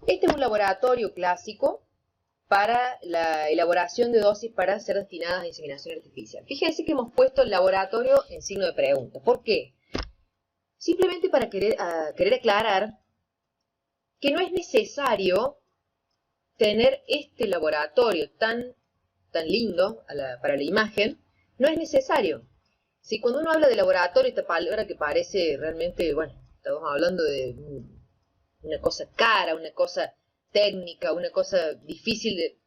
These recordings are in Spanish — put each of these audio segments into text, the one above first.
Este es un laboratorio clásico para la elaboración de dosis para ser destinadas a inseminación artificial. Fíjense que hemos puesto el laboratorio en signo de pregunta. ¿Por qué? Simplemente para querer aclarar que no es necesario tener este laboratorio tan lindo para la imagen, no es necesario. Si cuando uno habla de laboratorio, esta palabra que parece realmente, bueno, estamos hablando de una cosa cara, una cosa técnica, una cosa difícil de...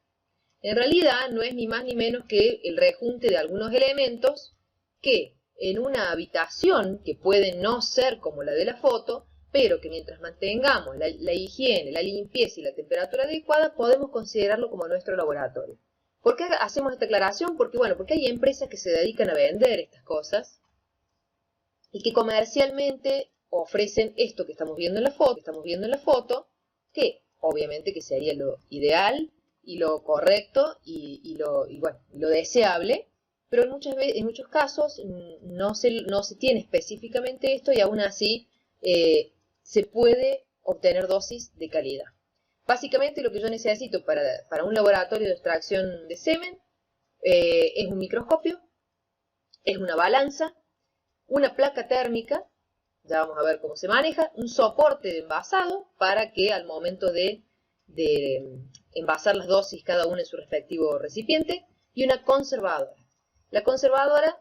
En realidad no es ni más ni menos que el rejunte de algunos elementos que en una habitación que puede no ser como la de la foto, pero que mientras mantengamos la higiene, la limpieza y la temperatura adecuada, podemos considerarlo como nuestro laboratorio. ¿Por qué hacemos esta aclaración? Porque, bueno, porque hay empresas que se dedican a vender estas cosas y que comercialmente ofrecen esto que estamos viendo en la foto, que obviamente que sería lo ideal y lo correcto y lo deseable, pero en muchos casos no se tiene específicamente esto y aún así se puede obtener dosis de calidad. Básicamente lo que yo necesito para un laboratorio de extracción de semen es un microscopio, es una balanza, una placa térmica, ya vamos a ver cómo se maneja, un soporte de envasado para que al momento de envasar las dosis cada una en su respectivo recipiente y una conservadora. La conservadora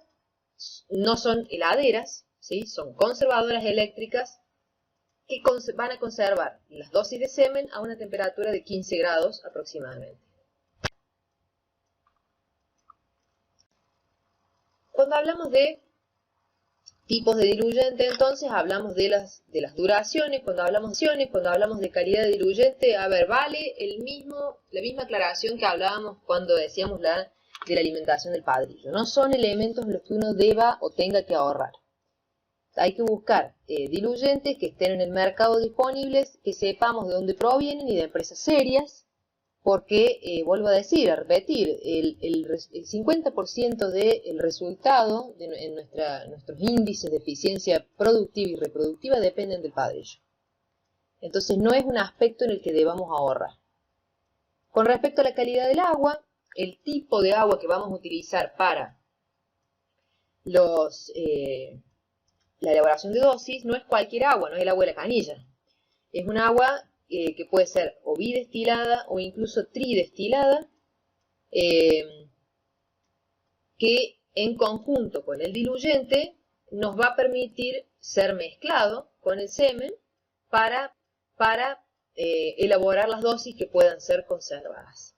no son heladeras, ¿sí? Son conservadoras eléctricas que van a conservar las dosis de semen a una temperatura de 15 grados aproximadamente. Cuando hablamos de tipos de diluyente, entonces hablamos de las duraciones. Cuando hablamos de calidad de diluyente, a ver, vale la misma aclaración que hablábamos cuando decíamos de la alimentación del padrillo. No son elementos en los que uno deba o tenga que ahorrar. Hay que buscar diluyentes que estén en el mercado disponibles, que sepamos de dónde provienen y de empresas serias, porque, vuelvo a repetir, el 50% del resultado en nuestros índices de eficiencia productiva y reproductiva dependen del padrillo. Entonces no es un aspecto en el que debamos ahorrar. Con respecto a la calidad del agua, el tipo de agua que vamos a utilizar para la elaboración de dosis no es cualquier agua, no es el agua de la canilla. Es un agua que puede ser o bidestilada o incluso tridestilada, que en conjunto con el diluyente nos va a permitir ser mezclado con el semen para elaborar las dosis que puedan ser conservadas.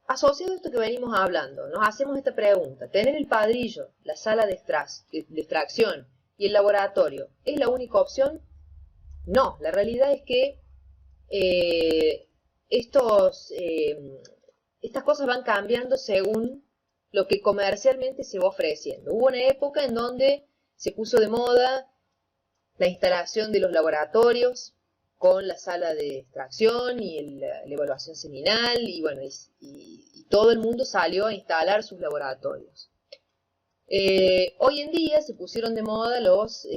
Asociado a esto que venimos hablando, nos hacemos esta pregunta: ¿tener el padrillo, la sala de extracción y el laboratorio es la única opción? No, la realidad es que estas cosas van cambiando según lo que comercialmente se va ofreciendo. Hubo una época en donde se puso de moda la instalación de los laboratorios con la sala de extracción y la evaluación seminal, y bueno, y todo el mundo salió a instalar sus laboratorios. Hoy en día se pusieron de moda los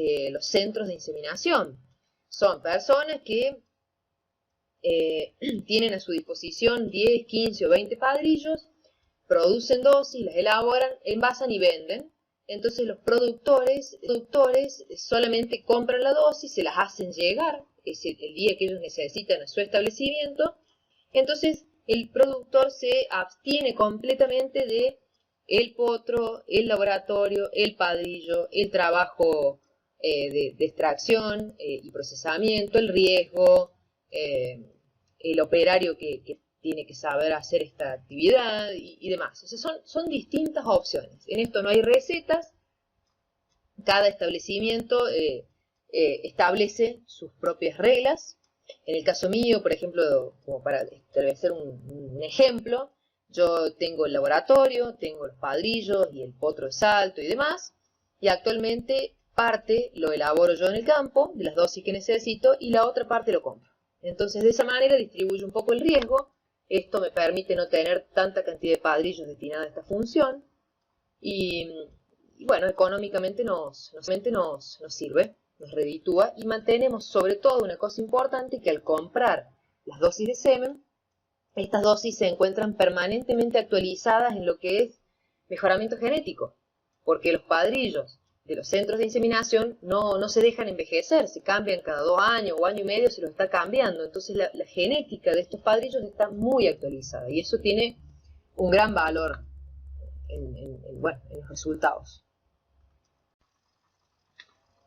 centros de inseminación. Son personas que tienen a su disposición 10, 15 o 20 padrillos, producen dosis, las elaboran, envasan y venden. Entonces los productores solamente compran la dosis, se las hacen llegar el día que ellos necesitan a su establecimiento. Entonces el productor se abstiene completamente de el potro, el laboratorio, el padrillo, el trabajo de extracción y procesamiento, el riesgo, el operario que tiene que saber hacer esta actividad y demás. O sea, son distintas opciones. En esto no hay recetas. Cada establecimiento establece sus propias reglas. En el caso mío, por ejemplo, como para establecer un ejemplo, yo tengo el laboratorio, tengo los padrillos y el potro de salto y demás, y actualmente parte lo elaboro yo en el campo, de las dosis que necesito, y la otra parte lo compro. Entonces, de esa manera distribuyo un poco el riesgo. Esto me permite no tener tanta cantidad de padrillos destinada a esta función, y bueno, económicamente nos sirve. nos reditúa y mantenemos sobre todo una cosa importante, que al comprar las dosis de semen, estas dosis se encuentran permanentemente actualizadas en lo que es mejoramiento genético, porque los padrillos de los centros de inseminación no se dejan envejecer, se cambian cada 2 años o año y medio, se los está cambiando. Entonces la genética de estos padrillos está muy actualizada y eso tiene un gran valor en los resultados.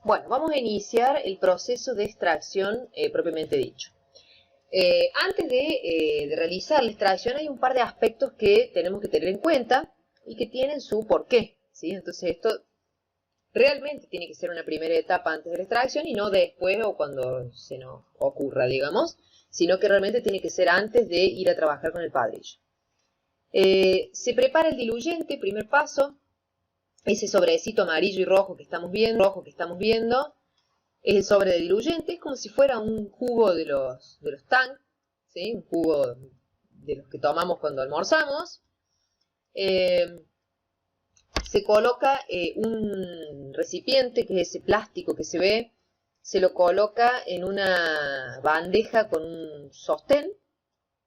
Bueno, vamos a iniciar el proceso de extracción propiamente dicho. Antes de realizar la extracción hay un par de aspectos que tenemos que tener en cuenta y que tienen su porqué, ¿sí? Entonces esto realmente tiene que ser una primera etapa antes de la extracción y no después o cuando se nos ocurra, digamos, sino que realmente tiene que ser antes de ir a trabajar con el padrillo. Se prepara el diluyente, primer paso. Ese sobrecito amarillo y rojo que estamos viendo, es el sobre de diluyente, es como si fuera un jugo de los Tang, ¿sí? Un jugo de los que tomamos cuando almorzamos. Se coloca un recipiente, que es ese plástico que se ve, se lo coloca en una bandeja con un sostén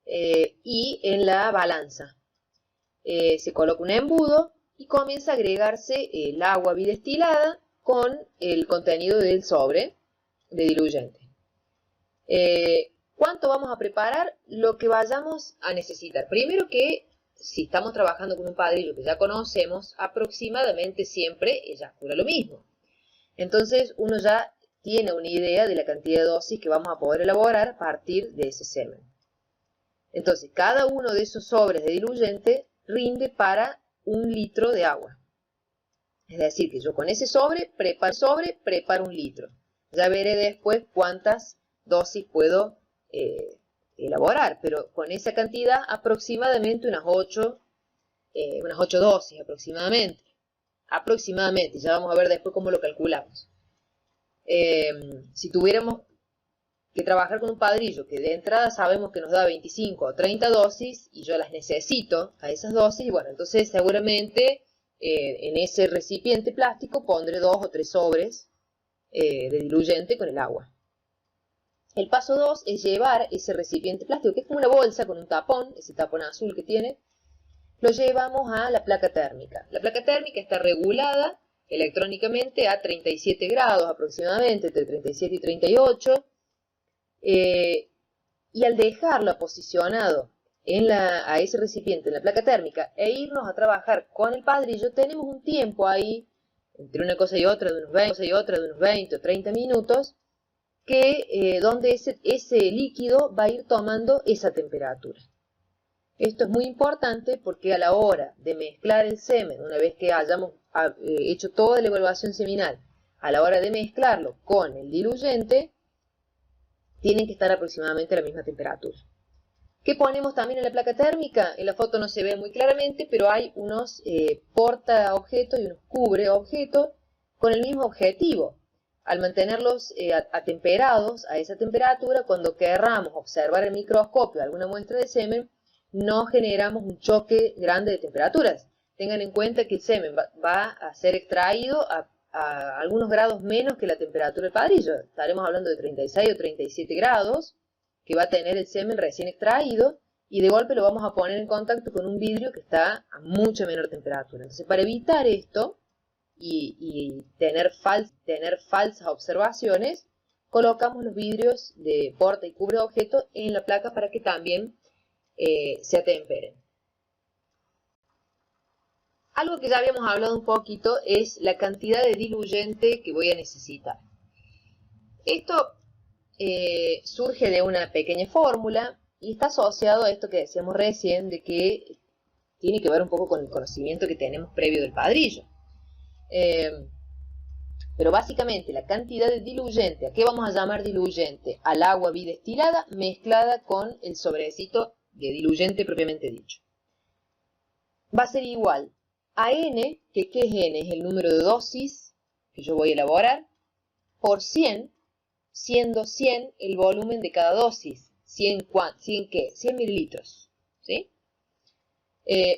y en la balanza. Se coloca un embudo y comienza a agregarse el agua bidestilada con el contenido del sobre de diluyente. ¿Cuánto vamos a preparar? Lo que vayamos a necesitar. Primero que, si estamos trabajando con un padrillo que ya conocemos, aproximadamente siempre eyacula lo mismo. Entonces uno ya tiene una idea de la cantidad de dosis que vamos a poder elaborar a partir de ese semen. Entonces cada uno de esos sobres de diluyente rinde para 1 litro de agua. Es decir, que yo con ese sobre preparo 1 litro. Ya veré después cuántas dosis puedo elaborar, pero con esa cantidad aproximadamente unas 8 dosis aproximadamente. Ya vamos a ver después cómo lo calculamos. Si tuviéramos que trabajar con un padrillo que de entrada sabemos que nos da 25 o 30 dosis y yo las necesito a esas dosis, bueno, entonces seguramente en ese recipiente plástico pondré 2 o 3 sobres de diluyente con el agua. El paso 2 es llevar ese recipiente plástico, que es como una bolsa con un tapón, ese tapón azul que tiene, lo llevamos a la placa térmica. La placa térmica está regulada electrónicamente a 37 grados aproximadamente, entre 37 y 38. Y al dejarlo posicionado a ese recipiente en la placa térmica e irnos a trabajar con el padrillo, tenemos un tiempo ahí, entre una cosa y otra, de unos 20 o 30 minutos, donde ese líquido va a ir tomando esa temperatura. Esto es muy importante porque a la hora de mezclar el semen, una vez que hayamos hecho toda la evaluación seminal, a la hora de mezclarlo con el diluyente, tienen que estar aproximadamente a la misma temperatura. ¿Qué ponemos también en la placa térmica? En la foto no se ve muy claramente, pero hay unos porta objetos y unos cubre objetos con el mismo objetivo. Al mantenerlos atemperados a esa temperatura, cuando querramos observar el microscopio alguna muestra de semen, no generamos un choque grande de temperaturas. Tengan en cuenta que el semen va a ser extraído a algunos grados menos que la temperatura del padrillo. Estaremos hablando de 36 o 37 grados que va a tener el semen recién extraído y de golpe lo vamos a poner en contacto con un vidrio que está a mucha menor temperatura. Entonces, para evitar esto y tener falsas observaciones, colocamos los vidrios de porta y cubre objeto en la placa para que también se atemperen. Algo que ya habíamos hablado un poquito es la cantidad de diluyente que voy a necesitar. Esto surge de una pequeña fórmula y está asociado a esto que decíamos recién, de que tiene que ver un poco con el conocimiento que tenemos previo del padrillo. Pero básicamente la cantidad de diluyente, ¿a qué vamos a llamar diluyente? Al agua bidestilada mezclada con el sobrecito de diluyente propiamente dicho. Va a ser igual a N, que ¿qué es N? Es el número de dosis que yo voy a elaborar, por 100, siendo 100 el volumen de cada dosis. ¿100 qué? 100 mililitros, ¿sí?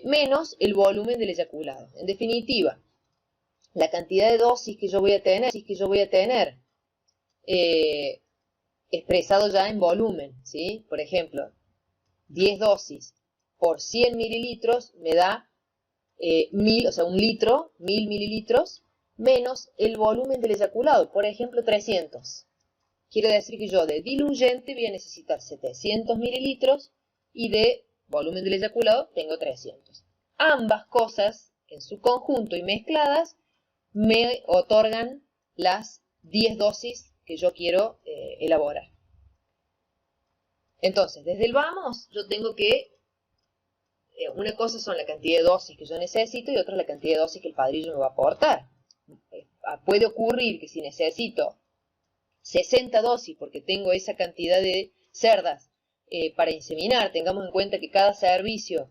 Menos el volumen del eyaculado. En definitiva, la cantidad de dosis que yo voy a tener expresado ya en volumen, ¿sí? Por ejemplo, 10 dosis por 100 mililitros me da 1000, o sea, un litro, 1000 mililitros, menos el volumen del eyaculado, por ejemplo, 300. Quiere decir que yo de diluyente voy a necesitar 700 mililitros y de volumen del eyaculado tengo 300. Ambas cosas, en su conjunto y mezcladas, me otorgan las 10 dosis que yo quiero elaborar. Entonces, desde el vamos, yo tengo que, una cosa son la cantidad de dosis que yo necesito y otra la cantidad de dosis que el padrillo me va a aportar. Puede ocurrir que si necesito 60 dosis porque tengo esa cantidad de cerdas para inseminar, tengamos en cuenta que cada servicio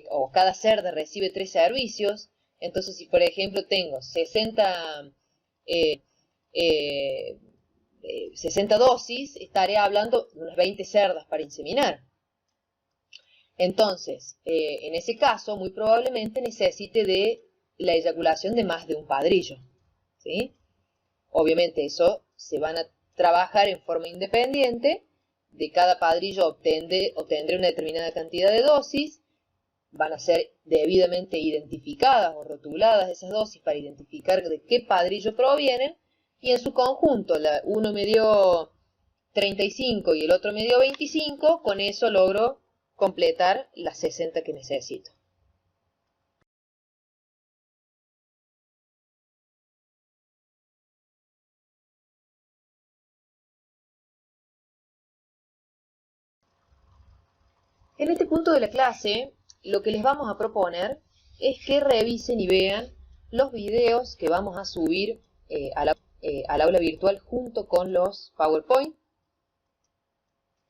o cada cerda recibe 3 servicios, entonces si por ejemplo tengo 60 dosis, estaré hablando de unas 20 cerdas para inseminar. Entonces, en ese caso, muy probablemente necesite de la eyaculación de más de un padrillo, ¿sí? Obviamente eso se van a trabajar en forma independiente, de cada padrillo obtendré una determinada cantidad de dosis, van a ser debidamente identificadas o rotuladas esas dosis para identificar de qué padrillo provienen, y en su conjunto, uno me dio 35 y el otro me dio 25, con eso logro completar las 60 que necesito. En este punto de la clase, lo que les vamos a proponer es que revisen y vean los videos que vamos a subir al aula virtual junto con los PowerPoint,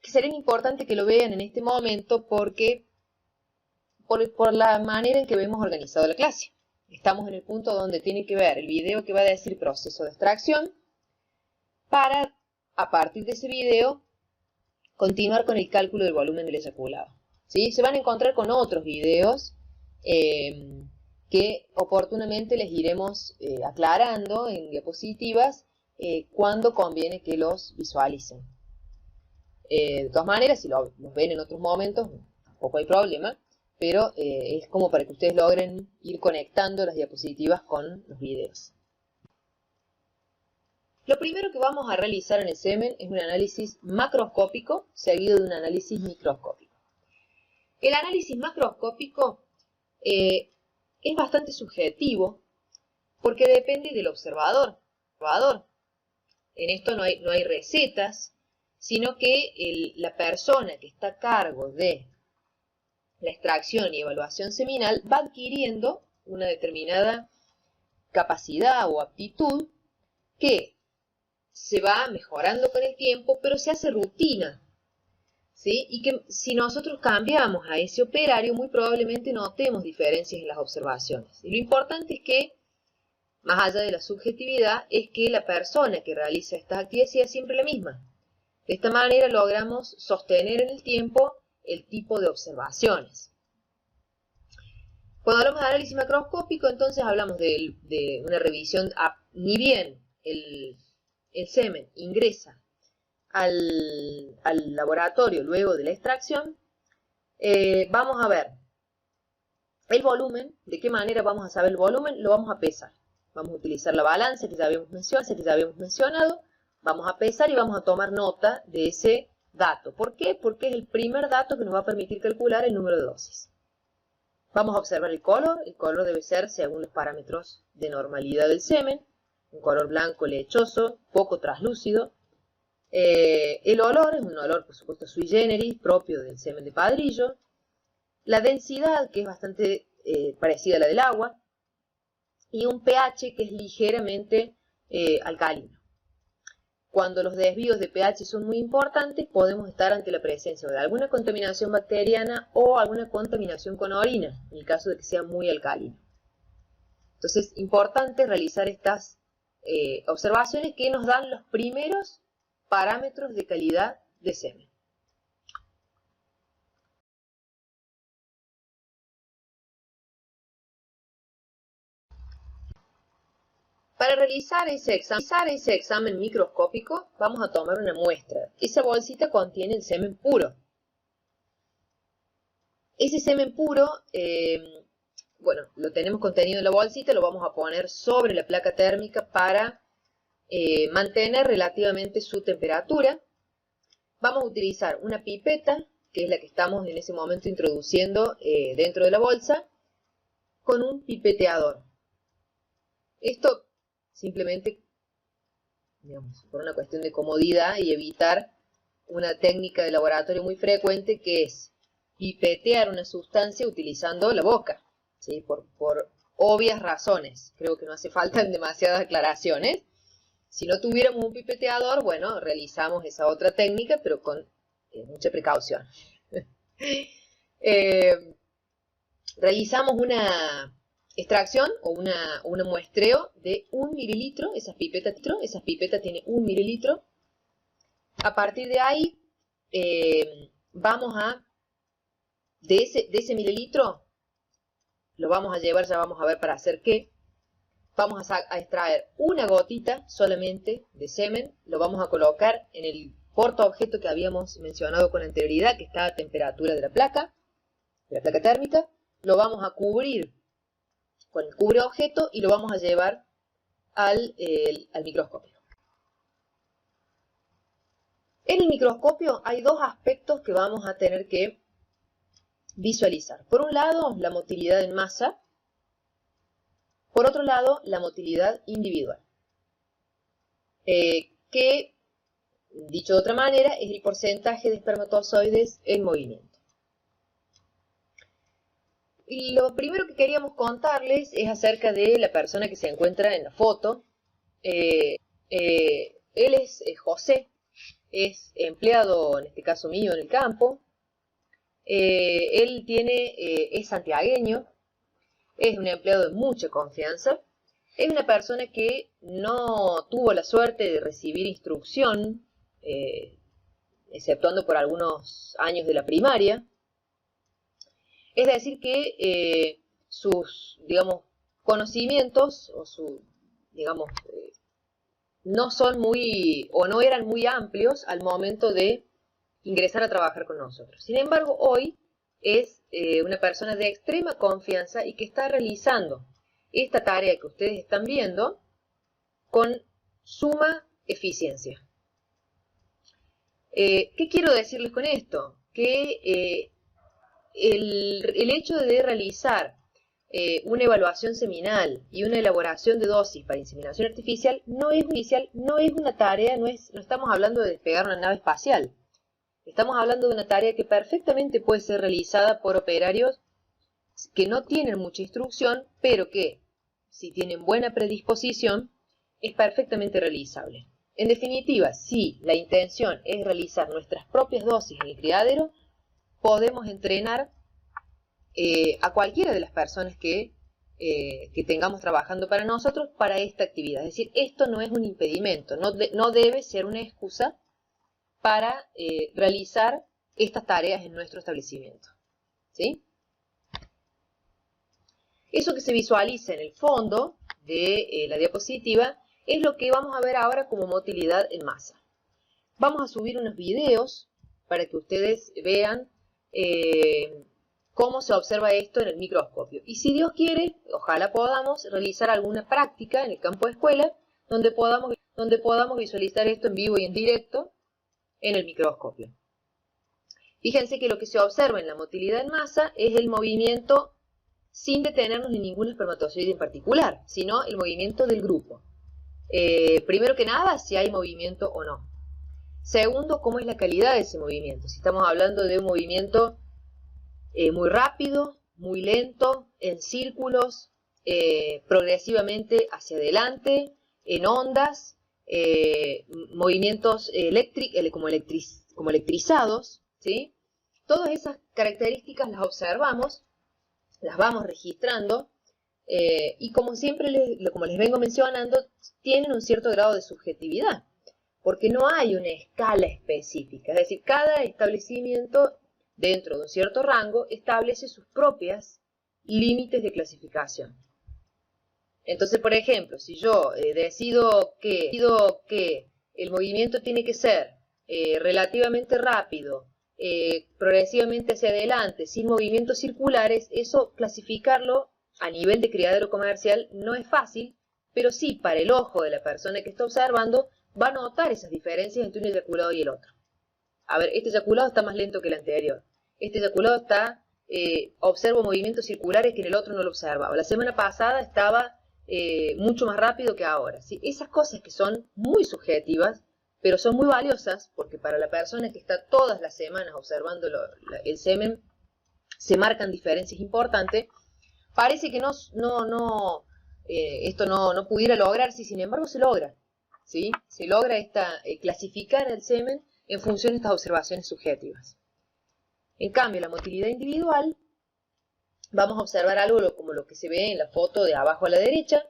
que sería importante que lo vean en este momento porque por la manera en que hemos organizado la clase. Estamos en el punto donde tienen que ver el video que va a decir proceso de extracción para, a partir de ese video, continuar con el cálculo del volumen del eyaculado. ¿Sí? Se van a encontrar con otros videos que oportunamente les iremos aclarando en diapositivas cuando conviene que los visualicen. De todas maneras, si los ven en otros momentos, tampoco hay problema, pero es como para que ustedes logren ir conectando las diapositivas con los videos. Lo primero que vamos a realizar en el semen es un análisis macroscópico seguido de un análisis microscópico. El análisis macroscópico es bastante subjetivo porque depende del observador. En esto no hay recetas, sino que la persona que está a cargo de la extracción y evaluación seminal va adquiriendo una determinada capacidad o aptitud que se va mejorando con el tiempo, pero se hace rutina, ¿sí? Y que si nosotros cambiamos a ese operario, muy probablemente notemos diferencias en las observaciones. Y lo importante es que, más allá de la subjetividad, es que la persona que realiza estas actividades sea siempre la misma. De esta manera logramos sostener en el tiempo el tipo de observaciones. Cuando hablamos de análisis macroscópico, entonces hablamos de una revisión, ni bien el semen ingresa al laboratorio luego de la extracción, vamos a ver el volumen. ¿De qué manera vamos a saber el volumen? Lo vamos a pesar. Vamos a utilizar la balanza que ya habíamos mencionado, vamos a pesar y vamos a tomar nota de ese dato. ¿Por qué? Porque es el primer dato que nos va a permitir calcular el número de dosis. Vamos a observar el color debe ser según los parámetros de normalidad del semen, un color blanco lechoso, poco translúcido. El olor es un olor, por supuesto, sui generis, propio del semen de padrillo. La densidad, que es bastante parecida a la del agua, y un pH que es ligeramente alcalino. Cuando los desvíos de pH son muy importantes, podemos estar ante la presencia de alguna contaminación bacteriana o alguna contaminación con orina, en el caso de que sea muy alcalino. Entonces, importante realizar estas observaciones que nos dan los primeros parámetros de calidad de semen. Para realizar ese examen microscópico, vamos a tomar una muestra. Esa bolsita contiene el semen puro. Ese semen puro, bueno, lo tenemos contenido en la bolsita, lo vamos a poner sobre la placa térmica para mantener relativamente su temperatura. Vamos a utilizar una pipeta, que es la que estamos en ese momento introduciendo dentro de la bolsa, con un pipeteador. Esto simplemente, digamos, por una cuestión de comodidad y evitar una técnica de laboratorio muy frecuente, que es pipetear una sustancia utilizando la boca, ¿sí? Por obvias razones. Creo que no hace falta demasiadas aclaraciones. Si no tuviéramos un pipeteador, bueno, realizamos esa otra técnica, pero con mucha precaución. Realizamos una extracción o un muestreo de 1 mililitro. Esas pipetas tienen 1 mililitro. A partir de ahí, vamos a, de ese mililitro, lo vamos a llevar, ya vamos a ver para hacer qué. Vamos a extraer una gotita solamente de semen, lo vamos a colocar en el portaobjeto que habíamos mencionado con anterioridad, que está a temperatura de la placa térmica. Lo vamos a cubrir con el cubreobjeto y lo vamos a llevar al microscopio. En el microscopio hay dos aspectos que vamos a tener que visualizar. Por un lado, la motilidad en masa. Por otro lado, la motilidad individual. Que, dicho de otra manera, es el porcentaje de espermatozoides en movimiento. Y lo primero que queríamos contarles es acerca de la persona que se encuentra en la foto. Él es José, es empleado, en este caso mío, en el campo. Él es santiagueño, es un empleado de mucha confianza. Es una persona que no tuvo la suerte de recibir instrucción, exceptuando por algunos años de la primaria. Es decir que sus, digamos, conocimientos o no son muy, o no eran muy amplios al momento de ingresar a trabajar con nosotros. Sin embargo, hoy es una persona de extrema confianza y que está realizando esta tarea que ustedes están viendo con suma eficiencia. ¿Qué quiero decirles con esto? Que el hecho de realizar una evaluación seminal y una elaboración de dosis para inseminación artificial no es una tarea, no estamos hablando de despegar una nave espacial. Estamos hablando de una tarea que perfectamente puede ser realizada por operarios que no tienen mucha instrucción, pero que, si tienen buena predisposición, es perfectamente realizable. En definitiva, si la intención es realizar nuestras propias dosis en el criadero, podemos entrenar a cualquiera de las personas que tengamos trabajando para nosotros para esta actividad. Es decir, esto no es un impedimento, no debe ser una excusa para realizar estas tareas en nuestro establecimiento. ¿Sí? Eso que se visualiza en el fondo de la diapositiva es lo que vamos a ver ahora como motilidad en masa. Vamos a subir unos videos para que ustedes vean cómo se observa esto en el microscopio. Y si Dios quiere, ojalá podamos realizar alguna práctica en el campo de escuela donde podamos visualizar esto en vivo y en directo en el microscopio. Fíjense que lo que se observa en la motilidad en masa es el movimiento sin detenernos en ningún espermatozoide en particular, sino el movimiento del grupo. Primero que nada, si hay movimiento o no. Segundo, cómo es la calidad de ese movimiento. Si estamos hablando de un movimiento muy rápido, muy lento, en círculos, progresivamente hacia adelante, en ondas, movimientos como electrizados, ¿sí? Todas esas características las observamos, las vamos registrando y como siempre, como les vengo mencionando, tienen un cierto grado de subjetividad, porque no hay una escala específica, es decir, cada establecimiento dentro de un cierto rango establece sus propias límites de clasificación. Entonces, por ejemplo, si yo decido que el movimiento tiene que ser relativamente rápido, progresivamente hacia adelante, sin movimientos circulares, eso clasificarlo a nivel de criadero comercial no es fácil, pero sí para el ojo de la persona que está observando va a notar esas diferencias entre un eyaculado y el otro. A ver, este eyaculado está más lento que el anterior. Este eyaculado está, observo movimientos circulares que en el otro no lo observaba. La semana pasada estaba mucho más rápido que ahora. ¿Sí? Esas cosas que son muy subjetivas, pero son muy valiosas, porque para la persona que está todas las semanas observando el semen, se marcan diferencias importantes. Parece que esto no pudiera lograrse, sin embargo se logra. ¿Sí? Se logra clasificar el semen en función de estas observaciones subjetivas. En cambio, la motilidad individual, vamos a observar algo como lo que se ve en la foto de abajo a la derecha,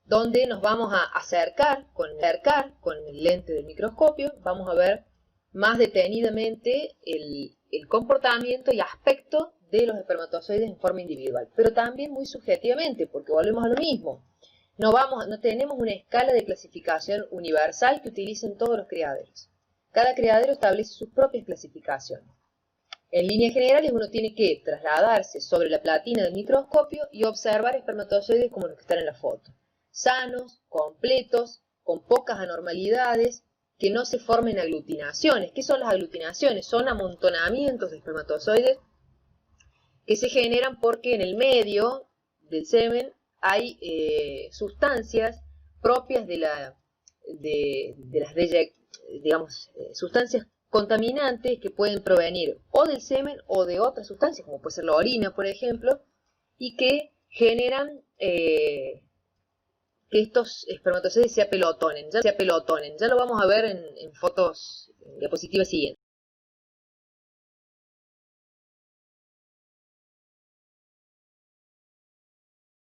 donde nos vamos a acercar con el lente del microscopio, vamos a ver más detenidamente el comportamiento y aspecto de los espermatozoides en forma individual, pero también muy subjetivamente, porque volvemos a lo mismo. No tenemos una escala de clasificación universal que utilicen todos los criaderos. Cada criadero establece sus propias clasificaciones. En líneas generales, uno tiene que trasladarse sobre la platina del microscopio y observar espermatozoides como los que están en la foto. Sanos, completos, con pocas anormalidades, que no se formen aglutinaciones. ¿Qué son las aglutinaciones? Son amontonamientos de espermatozoides que se generan porque en el medio del semen hay sustancias propias sustancias contaminantes que pueden provenir o del semen o de otras sustancias, como puede ser la orina, por ejemplo, y que generan que estos espermatozoides se apelotonen. Ya lo vamos a ver en fotos, en diapositivas siguientes.